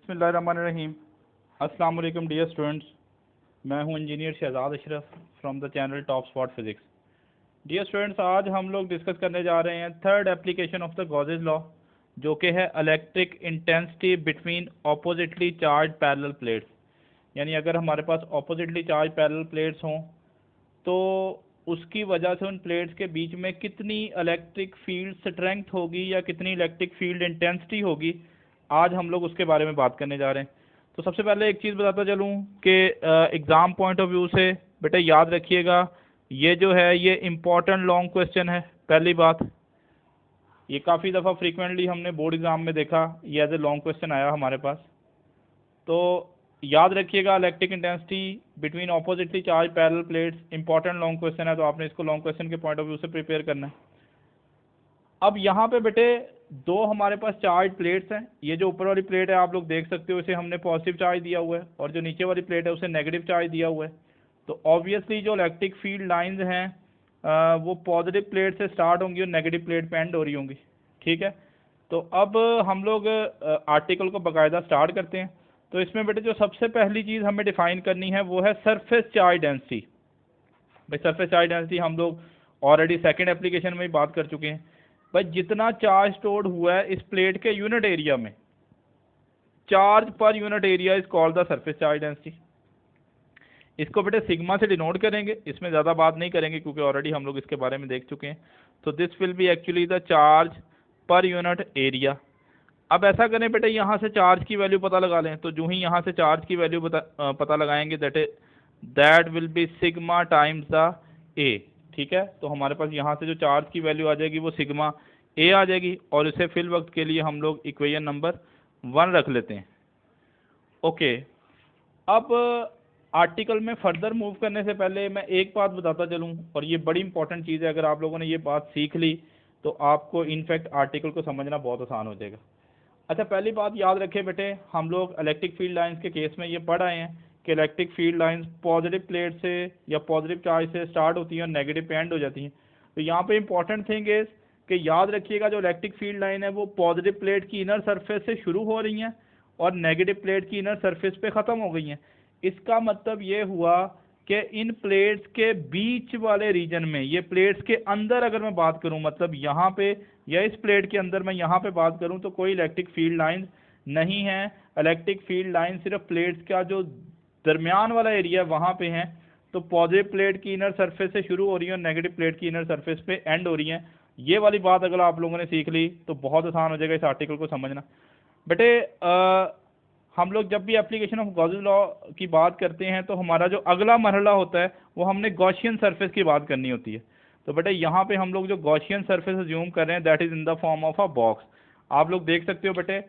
बिस्मिल्लाहिर्रहमानिर्रहीम। अस्सलाम वालेकुम डियर स्टूडेंट्स, मैं हूं engineer Shahzad Ashraf from the channel top spot physics. Dear students, आज हम लोग डिस्कस करने जा रहे हैं third application of the Gauss's law, जो कि है electric intensity between oppositely charge parallel plates. यानी अगर हमारे पास ऑपोजिटली चार्ज पैरेलल प्लेट्स हों तो उसकी वजह से उन प्लेट्स के बीच में कितनी इलेक्ट्रिक फील्ड स्ट्रेंथ होगी या कितनी इलेक्ट्रिक फील्ड इंटेंसिटी होगी, आज हम लोग उसके बारे में बात करने जा रहे हैं। तो सबसे पहले एक चीज़ बताता चलूँ कि एग्ज़ाम पॉइंट ऑफ व्यू से बेटा याद रखिएगा, ये जो है ये इम्पॉर्टेंट लॉन्ग क्वेश्चन है। पहली बात, ये काफ़ी दफ़ा फ्रीक्वेंटली हमने बोर्ड एग्ज़ाम में देखा, ये एज ए लॉन्ग क्वेश्चन आया हमारे पास। तो याद रखिएगा, electric intensity between oppositely charge parallel plates important long question है, तो आपने इसको लॉन्ग क्वेश्चन के पॉइंट ऑफ व्यू से प्रिपेयर करना है। अब यहाँ पे बेटे दो हमारे पास चार्ज प्लेट्स हैं। ये जो ऊपर वाली प्लेट है आप लोग देख सकते हो, इसे हमने पॉजिटिव चार्ज दिया हुआ है, और जो नीचे वाली प्लेट है उसे नेगेटिव चार्ज दिया हुआ है। तो ऑब्वियसली जो इलेक्ट्रिक फील्ड लाइंस हैं वो पॉजिटिव प्लेट से स्टार्ट होंगी और नेगेटिव प्लेट पे एंड हो रही होंगी। ठीक है, तो अब हम लोग आर्टिकल को बाकायदा स्टार्ट करते हैं। तो इसमें बेटे जो सबसे पहली चीज़ हमें डिफाइन करनी है वो है सरफेस चार्ज डेंसिटी। भाई सरफेस चार्ज डेंसिटी हम लोग ऑलरेडी सेकंड एप्लीकेशन में ही बात कर चुके हैं। भाई जितना चार्ज स्टोर्ड हुआ है इस प्लेट के यूनिट एरिया में, charge per unit area is called the surface charge density. इसको बेटे सिग्मा से डिनोट करेंगे, इसमें ज़्यादा बात नहीं करेंगे क्योंकि ऑलरेडी हम लोग इसके बारे में देख चुके हैं। तो this will be actually the charge per unit area. अब ऐसा करें बेटे, यहाँ से चार्ज की वैल्यू पता लगा लें। तो जो ही यहाँ से चार्ज की वैल्यू पता लगाएंगे that will B sigma times the ए। ठीक है, तो हमारे पास यहाँ से जो चार्ज की वैल्यू आ जाएगी वो सिग्मा ए आ जाएगी, और इसे फिल वक्त के लिए हम लोग इक्वेशन नंबर 1 रख लेते हैं। ओके, अब आर्टिकल में फर्दर मूव करने से पहले मैं एक बात बताता चलूँ, और ये बड़ी इंपॉर्टेंट चीज़ है। अगर आप लोगों ने ये बात सीख ली तो आपको इनफैक्ट आर्टिकल को समझना बहुत आसान हो जाएगा। अच्छा, पहली बात याद रखें बेटे, हम लोग इलेक्ट्रिक फील्ड लाइंस के केस में ये पढ़ आए हैं कि electric field lines positive plate से या पॉजिटिव चार्ज से स्टार्ट होती हैं और नेगेटिव पे एंड हो जाती हैं। तो यहाँ पे इंपॉर्टेंट थिंग इज कि याद रखिएगा, जो इलेक्ट्रिक फील्ड लाइन है वो पॉजिटिव प्लेट की इनर सरफेस से शुरू हो रही हैं और नेगेटिव प्लेट की इनर सरफेस पे ख़त्म हो गई हैं। इसका मतलब ये हुआ कि इन प्लेट्स के बीच वाले रीजन में, ये प्लेट्स के अंदर अगर मैं बात करूं, मतलब यहाँ पे या इस प्लेट के अंदर मैं यहाँ पे बात करूं, तो कोई इलेक्ट्रिक फील्ड लाइन नहीं है। इलेक्ट्रिक फील्ड लाइन सिर्फ प्लेट्स का जो दरमियान वाला एरिया वहाँ पे है। तो पॉजिटिव प्लेट की इनर सरफेस से शुरू हो रही है और नेगेटिव प्लेट की इनर सरफेस पे एंड हो रही है। ये वाली बात अगर आप लोगों ने सीख ली तो बहुत आसान हो जाएगा इस आर्टिकल को समझना। बेटे हम लोग जब भी एप्लीकेशन ऑफ गॉसेस लॉ की बात करते हैं तो हमारा जो अगला मरहला होता है वो हमने गॉसियन सरफेस की बात करनी होती है। तो बेटे यहाँ पे हम लोग जो गॉसियन सरफेस अज्यूम कर रहे हैं that is in the form of a box. आप लोग देख सकते हो बेटे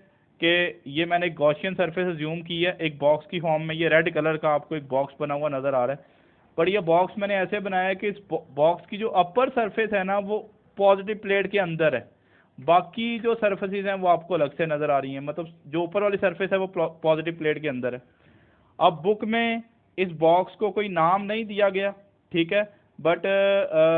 कि ये मैंने गॉसियन सरफेस अज्यूम की है एक बॉक्स की फॉर्म में। ये रेड कलर का आपको एक बॉक्स बना हुआ नज़र आ रहा है, पर ये बॉक्स मैंने ऐसे बनाया है कि इस बॉक्स की जो अपर सरफेस है ना वो पॉजिटिव प्लेट के अंदर है, बाकी जो सरफेसेस हैं वो आपको अलग से नज़र आ रही हैं। मतलब जो ऊपर वाली सरफेस है वो पॉजिटिव प्लेट के अंदर है। अब बुक में इस बॉक्स को कोई नाम नहीं दिया गया, ठीक है, बट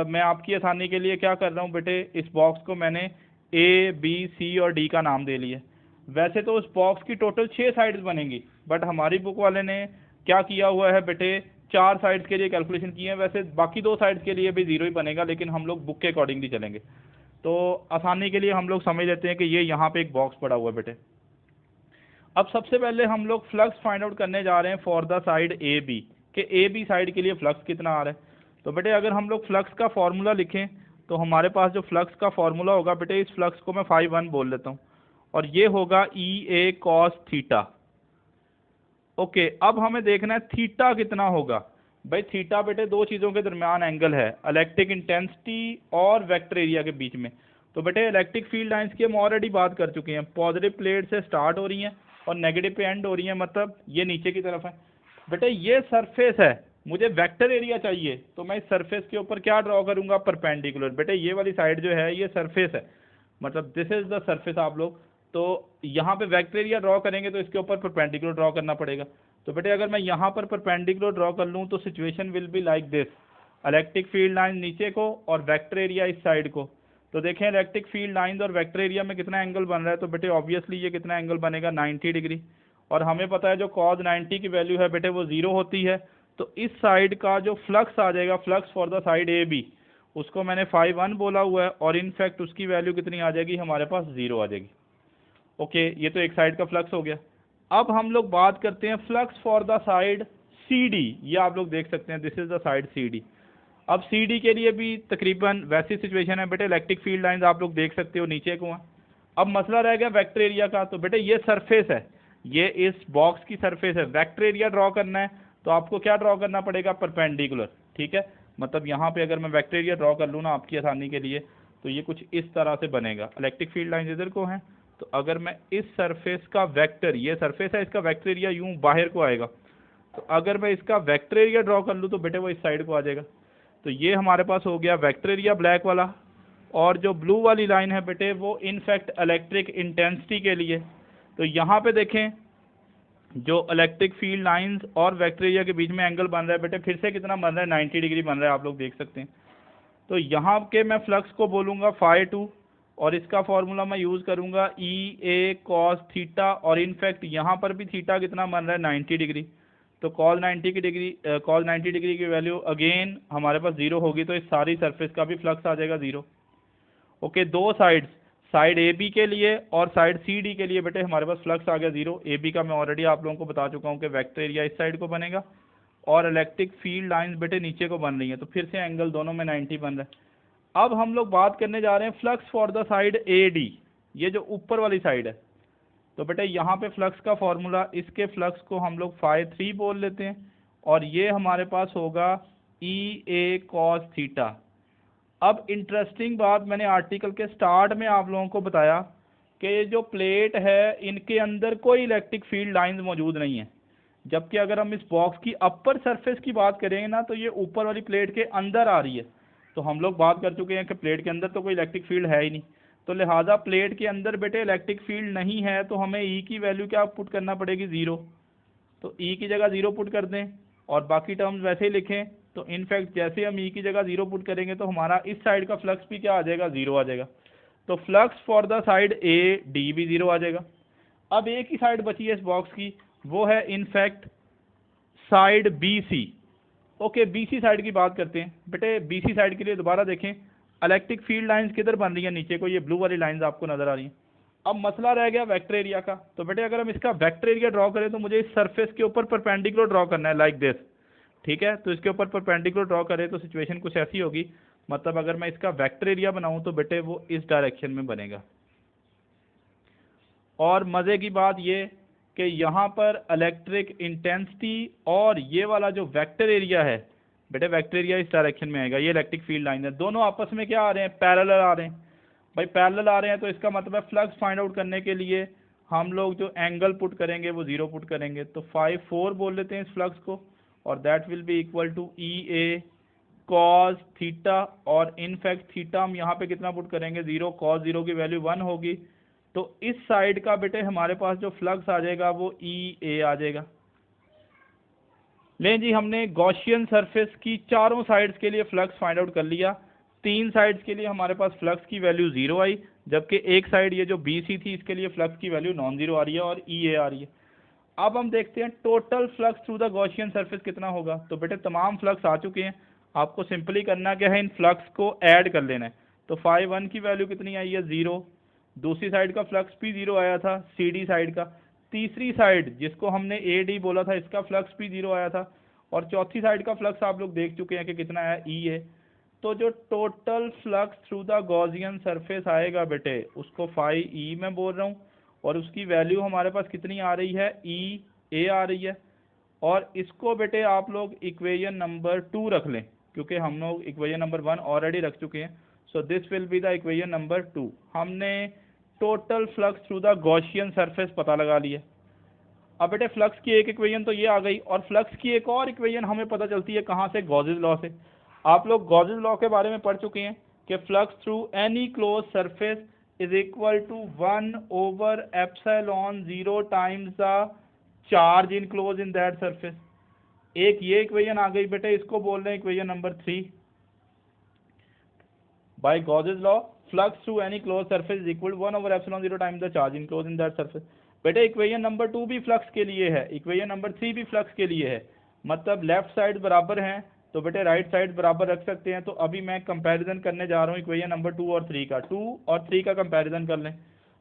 मैं आपकी आसानी के लिए क्या कर रहा हूँ बेटे, इस बॉक्स को मैंने ए बी सी और डी का नाम दे लिया। वैसे तो उस बॉक्स की टोटल 6 साइड्स बनेंगी, बट हमारी बुक वाले ने क्या किया हुआ है बेटे, 4 साइड्स के लिए कैलकुलेशन की है। वैसे बाकी 2 साइड्स के लिए भी 0 ही बनेगा, लेकिन हम लोग बुक के अकॉर्डिंगली चलेंगे। तो आसानी के लिए हम लोग समझ लेते हैं कि ये यहाँ पे एक बॉक्स पड़ा हुआ है बेटे। अब सबसे पहले हम लोग फ्लक्स फाइंड आउट करने जा रहे हैं for the side A B, कि ए बी साइड के लिए फ्लक्स कितना आ रहा है। तो बेटे अगर हम लोग फ्लक्स का फॉर्मूला लिखें तो हमारे पास जो फ्लक्स का फॉर्मूला होगा बेटे, इस फ्लक्स को मैं φ1 बोल लेता हूँ, और ये होगा ई ए कॉस थीटा। ओके, अब हमें देखना है थीटा कितना होगा। भाई थीटा बेटे दो चीज़ों के दरमियान एंगल है, इलेक्ट्रिक इंटेंसिटी और वेक्टर एरिया के बीच में। तो बेटे इलेक्ट्रिक फील्ड लाइंस की हम ऑलरेडी बात कर चुके हैं, पॉजिटिव प्लेट से स्टार्ट हो रही हैं और नेगेटिव पे एंड हो रही हैं, मतलब ये नीचे की तरफ है। बेटे ये सरफेस है, मुझे वेक्टर एरिया चाहिए, तो मैं इस सरफेस के ऊपर क्या ड्रॉ करूंगा, परपेंडिकुलर। बेटे ये वाली साइड जो है ये सरफेस है, मतलब दिस इज द सरफेस। आप लोग तो यहाँ पे वेक्टर एरिया ड्रॉ करेंगे तो इसके ऊपर परपेंडिकुलर ड्रॉ करना पड़ेगा। तो बेटे अगर मैं यहाँ पर परपेंडिकुलर ड्रॉ कर लूँ तो situation will be like this, electric field line नीचे को और वेक्टर एरिया इस साइड को। तो देखें इलेक्ट्रिक फील्ड लाइन और वेक्टर एरिया में कितना एंगल बन रहा है, तो बेटे ऑब्वियसली ये कितना एंगल बनेगा, 90 डिग्री। और हमें पता है जो cos 90 की वैल्यू है बेटे वो 0 होती है। तो इस साइड का जो फ्लक्स आ जाएगा, flux for the side A B, उसको मैंने φ1 बोला हुआ है, और इनफैक्ट उसकी वैल्यू कितनी आ जाएगी हमारे पास, 0 आ जाएगी। ओके, ये तो एक साइड का फ्लक्स हो गया। अब हम लोग बात करते हैं flux for the side C D. ये आप लोग देख सकते हैं, this is the side C D. अब सी डी के लिए भी तकरीबन वैसी सिचुएशन है बेटे, इलेक्ट्रिक फील्ड लाइंस आप लोग देख सकते हो नीचे को हैं। अब मसला रह गया वेक्टर एरिया का। तो बेटे ये सरफेस है, ये इस बॉक्स की सरफेस है, वेक्टर एरिया ड्रॉ करना है तो आपको क्या ड्रॉ करना पड़ेगा, परपेंडिकुलर। ठीक है, मतलब यहाँ पे अगर मैं वेक्टर एरिया ड्रॉ कर लूँ ना आपकी आसानी के लिए, तो ये कुछ इस तरह से बनेगा। इलेक्ट्रिक फील्ड लाइन इधर को है, तो अगर मैं इस सरफेस का वेक्टर, ये सरफेस है, इसका वेक्टर एरिया यूं बाहर को आएगा, तो अगर मैं इसका वेक्टर एरिया ड्रॉ कर लूँ तो बेटे वो इस साइड को आ जाएगा। तो ये हमारे पास हो गया वेक्टर एरिया ब्लैक वाला। और जो ब्लू वाली लाइन है बेटे वो इनफैक्ट इलेक्ट्रिक इंटेंसिटी के लिए। तो यहाँ पे देखें, जो इलेक्ट्रिक फील्ड लाइंस और वेक्टर एरिया के बीच में एंगल बन रहा है बेटे, फिर से कितना बन रहा है, 90 डिग्री बन रहा है, आप लोग देख सकते हैं। तो यहाँ के मैं फ्लक्स को बोलूँगा φ2, और इसका फॉर्मूला मैं यूज़ करूँगा EA cos थीटा, और इनफैक्ट यहाँ पर भी थीटा कितना बन रहा है, 90 डिग्री। तो cos 90 डिग्री की वैल्यू अगेन हमारे पास 0 होगी, तो इस सारी सरफेस का भी फ्लक्स आ जाएगा 0। ओके, दो साइड्स, साइड ए बी के लिए और साइड सी डी के लिए बेटे हमारे पास फ्लक्स आ गया 0। ए बी का मैं ऑलरेडी आप लोगों को बता चुका हूँ कि वेक्टर एरिया इस साइड को बनेगा, और इलेक्ट्रिक फील्ड लाइंस बेटे नीचे को बन रही हैं, तो फिर से एंगल दोनों में 90 बन रहा है। अब हम लोग बात करने जा रहे हैं flux for the side A D, ये जो ऊपर वाली साइड है। तो बेटे यहाँ पे फ्लक्स का फॉर्मूला, इसके फ्लक्स को हम लोग φ3 बोल लेते हैं, और ये हमारे पास होगा EA cos थीटा। अब इंटरेस्टिंग बात, मैंने आर्टिकल के स्टार्ट में आप लोगों को बताया कि ये जो प्लेट है इनके अंदर कोई इलेक्ट्रिक फील्ड लाइंस मौजूद नहीं है, जबकि अगर हम इस बॉक्स की अपर सरफेस की बात करेंगे ना, तो ये ऊपर वाली प्लेट के अंदर आ रही है। तो हम लोग बात कर चुके हैं कि प्लेट के अंदर तो कोई इलेक्ट्रिक फील्ड है ही नहीं, तो लिहाजा प्लेट के अंदर बेटे इलेक्ट्रिक फील्ड नहीं है, तो हमें E की वैल्यू क्या पुट करना पड़ेगी, 0। तो E की जगह 0 पुट कर दें, और बाकी टर्म्स वैसे ही लिखें। तो इनफैक्ट जैसे हम E की जगह 0 पुट करेंगे तो हमारा इस साइड का फ्लक्स भी क्या आ जाएगा, 0 आ जाएगा। तो flux for the side A D भी 0 आ जाएगा। अब एक ही साइड बची है इस बॉक्स की, वो है in fact side B C. Okay, BC side की बात करते हैं बेटे। BC साइड के लिए दोबारा देखें, इलेक्ट्रिक फील्ड लाइंस किधर बन रही है, नीचे को, ये ब्लू वाली लाइंस आपको नजर आ रही हैं। अब मसला रह गया वेक्टर एरिया का। तो बेटे अगर हम इसका वेक्टर एरिया ड्रॉ करें तो मुझे इस सरफेस के ऊपर परपेंडिकुलर ड्रॉ करना है, लाइक दिस। ठीक है, तो इसके ऊपर परपेंडिकुलर ड्रॉ करें तो सिचुएशन कुछ ऐसी होगी, मतलब अगर मैं इसका वेक्टर एरिया बनाऊं तो बेटे वो इस डायरेक्शन में बनेगा। और मज़े की बात ये कि यहाँ पर इलेक्ट्रिक इंटेंसिटी और ये वाला जो वेक्टर एरिया है बेटे, वेक्टर एरिया इस डायरेक्शन में आएगा, ये इलेक्ट्रिक फील्ड लाइन है, दोनों आपस में क्या आ रहे हैं, पैरेलल आ रहे हैं। भाई पैरेलल आ रहे हैं तो इसका मतलब है फ्लक्स फाइंड आउट करने के लिए हम लोग जो एंगल पुट करेंगे वो 0 पुट करेंगे। तो φ4 बोल लेते हैं इस फ्लक्स को, और that will be equal to EA cos theta, और इनफैक्ट थीटा हम यहाँ पे कितना पुट करेंगे, 0। cos 0 की वैल्यू 1 होगी, तो इस साइड का बेटे हमारे पास जो फ्लक्स आ जाएगा वो EA आ जाएगा। लें जी, हमने गॉसियन सरफेस की चारों साइड्स के लिए फ्लक्स फाइंड आउट कर लिया। 3 साइड्स के लिए हमारे पास फ्लक्स की वैल्यू 0 आई, जबकि एक साइड ये जो BC थी इसके लिए फ्लक्स की वैल्यू नॉन जीरो आ रही है और EA आ रही है। अब हम देखते हैं total flux through the Gaussian surface कितना होगा। तो बेटे तमाम फ्लक्स आ चुके हैं, आपको सिंपली करना क्या है, इन फ्लक्स को ऐड कर लेना है। तो φ1 की वैल्यू कितनी आई है, 0। दूसरी साइड का फ्लक्स भी 0 आया था, CD साइड का। तीसरी साइड जिसको हमने AD बोला था, इसका फ्लक्स भी 0 आया था। और चौथी साइड का फ्लक्स आप लोग देख चुके हैं कि कितना है, EA। तो जो total flux through the Gaussian surface आएगा बेटे, उसको φE मैं बोल रहा हूँ, और उसकी वैल्यू हमारे पास कितनी आ रही है, EA आ रही है। और इसको बेटे आप लोग इक्वेशन नंबर 2 रख लें, क्योंकि हम लोग इक्वेशन नंबर 1 ऑलरेडी रख चुके हैं। So this will be the equation number 2। हमने total flux through the Gaussian surface पता लगा लिया। अब बेटे फ्लक्स की एक इक्वेशन तो ये आ गई, और फ्लक्स की एक और इक्वेशन हमें पता चलती है कहाँ से, गॉसेस लॉ से। आप लोग गॉसेस लॉ के बारे में पढ़ चुके हैं कि flux through any close surface is equal to 1/ε0 times the charge enclosed in that surface. एक ये इक्वेशन आ गई बेटे, इसको बोल रहे हैं equation number 3। By Gauss's law flux through any close surface is equal 1/ε0 times the charge enclosed in that surface. बेटे equation number 2 भी फ्लक्स के लिए है, इक्वेशन नंबर 3 भी फ्लक्स के लिए है, मतलब लेफ्ट साइड बराबर हैं तो बेटे राइट साइड बराबर रख सकते हैं। तो अभी मैं कंपैरिजन करने जा रहा हूँ इक्वेशन नंबर 2 और 3 का, 2 और 3 का कंपैरिजन कर लें।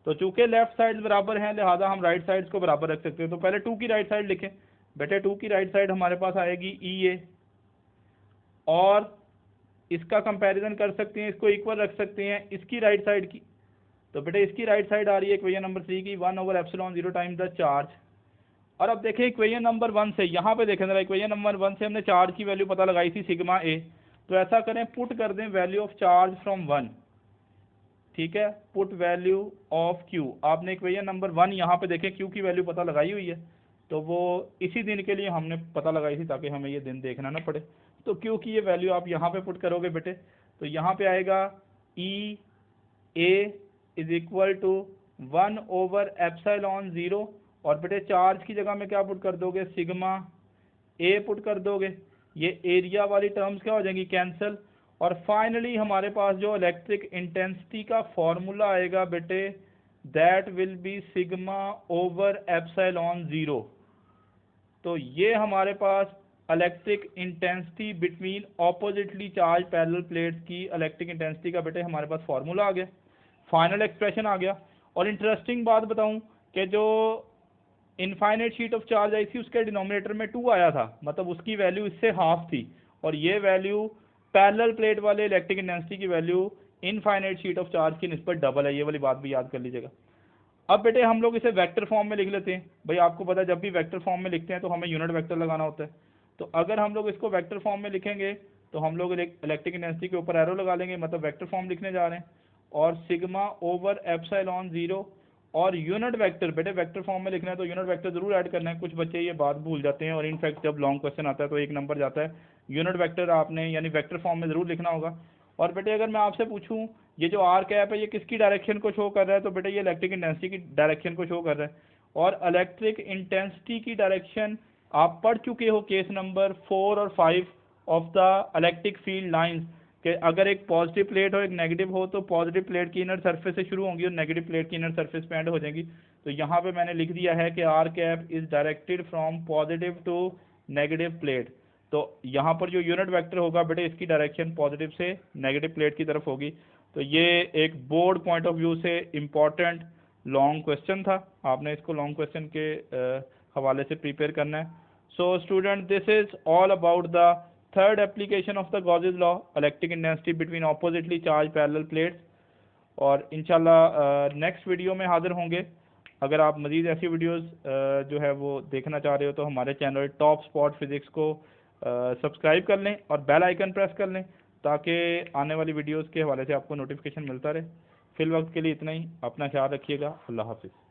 तो चूंकि लेफ्ट साइड बराबर हैं लिहाजा हम राइट साइड्स को बराबर रख सकते हैं। तो पहले 2 की राइट साइड लिखें। बेटे 2 की राइट साइड हमारे पास आएगी EA, और इसका कंपैरिजन कर सकते हैं, इसको इक्वल रख सकते हैं इसकी राइट साइड की। तो बेटे इसकी राइट साइड आ रही है इक्वेशन नंबर 3 की 1/ε0 टाइम द चार्ज। और अब देखें इक्वेशन नंबर 1 से, यहाँ पे देखें जरा, इक्वेशन नंबर 1 से हमने चार्ज की वैल्यू पता लगाई थी सिग्मा ए। तो ऐसा करें, पुट कर दें वैल्यू ऑफ चार्ज फ्रॉम 1, ठीक है, पुट वैल्यू ऑफ क्यू। आपने इक्वेशन नंबर 1 यहाँ पे देखें क्यू की वैल्यू पता लगाई हुई है, तो वो इसी दिन के लिए हमने पता लगाई थी ताकि हमें ये दिन देखना ना पड़े। तो क्यू की ये वैल्यू आप यहाँ पे पुट करोगे बेटे, तो यहाँ पे आएगा ई ए इज इक्वल टू 1/ε0, और बेटे चार्ज की जगह में क्या पुट कर दोगे, सिग्मा ए पुट कर दोगे। ये एरिया वाली टर्म्स क्या हो जाएंगी, कैंसिल। और फाइनली हमारे पास जो इलेक्ट्रिक इंटेंसिटी का फॉर्मूला आएगा बेटे, दैट विल बी σ/ε0। तो ये हमारे पास electric intensity between oppositely charge parallel plates की इलेक्ट्रिक इंटेंसिटी का बेटे हमारे पास फॉर्मूला आ गया, फाइनल एक्सप्रेशन आ गया। और इंटरेस्टिंग बात बताऊं कि जो infinite sheet of charge I थी उसके डिनोमिनेटर में 2 आया था, मतलब उसकी वैल्यू इससे हाफ थी, और ये वैल्यू पैरेलल प्लेट वाले इलेक्ट्रिक इंटेंसिटी की value infinite sheet of charge की निस्बत डबल है। ये वाली बात भी याद कर लीजिएगा। अब बेटे हम लोग इसे वेक्टर फॉर्म में लिख लेते हैं। भाई आपको पता है जब भी वेक्टर फॉर्म में लिखते हैं तो हमें यूनिट वेक्टर लगाना होता है। तो अगर हम लोग इसको वेक्टर फॉर्म में लिखेंगे तो हम लोग इलेक्ट्रिक इंटेंसिटी के ऊपर एरो लगा लेंगे, मतलब वेक्टर फॉर्म लिखने जा रहे हैं, और σ/ε0 और यूनिट वेक्टर, बेटे वेक्टर फॉर्म में लिखना है तो यूनिट वेक्टर जरूर ऐड करना है। कुछ बच्चे ये बात भूल जाते हैं और इनफैक्ट जब लॉन्ग क्वेश्चन आता है तो 1 नंबर जाता है। यूनिट वेक्टर आपने यानी वेक्टर फॉर्म में जरूर लिखना होगा। और बेटे अगर मैं आपसे पूछूं ये जो आर कैप है ये किसकी डायरेक्शन को शो कर रहा है, तो बेटे ये इलेक्ट्रिक इंटेंसिटी की डायरेक्शन को शो कर रहा है। और इलेक्ट्रिक इंटेंसिटी की डायरेक्शन आप पढ़ चुके हो केस नंबर 4 और 5 of the electric field lines, कि अगर एक पॉजिटिव प्लेट हो एक नेगेटिव हो तो पॉजिटिव प्लेट की इनर सरफेस से शुरू होंगी और नेगेटिव प्लेट की इनर सरफेस पे एंड हो जाएंगी। तो यहाँ पे मैंने लिख दिया है कि r cap is directed from positive to negative plate. तो यहाँ पर जो यूनिट वेक्टर होगा बेटे इसकी डायरेक्शन पॉजिटिव से नेगेटिव प्लेट की तरफ होगी। तो ये एक बोर्ड पॉइंट ऑफ व्यू से इम्पॉर्टेंट लॉन्ग क्वेश्चन था, आपने इसको लॉन्ग क्वेश्चन के हवाले से प्रिपेयर करना है। So student this is all about the third application of the Gauss's law, electric intensity between oppositely charge parallel plates. और इंशाल्लाह नेक्स्ट वीडियो में हाजिर होंगे। अगर आप मज़ीद ऐसी वीडियोस जो है वो देखना चाह रहे हो तो हमारे चैनल टॉप स्पॉट फिज़िक्स को सब्सक्राइब कर लें और बेल आइकन प्रेस कर लें ताकि आने वाली वीडियोस के हवाले से आपको नोटिफिकेशन मिलता रहे। फिल वक्त के लिए इतना ही, अपना ख्याल रखिएगा, अल्लाह हाफिज़।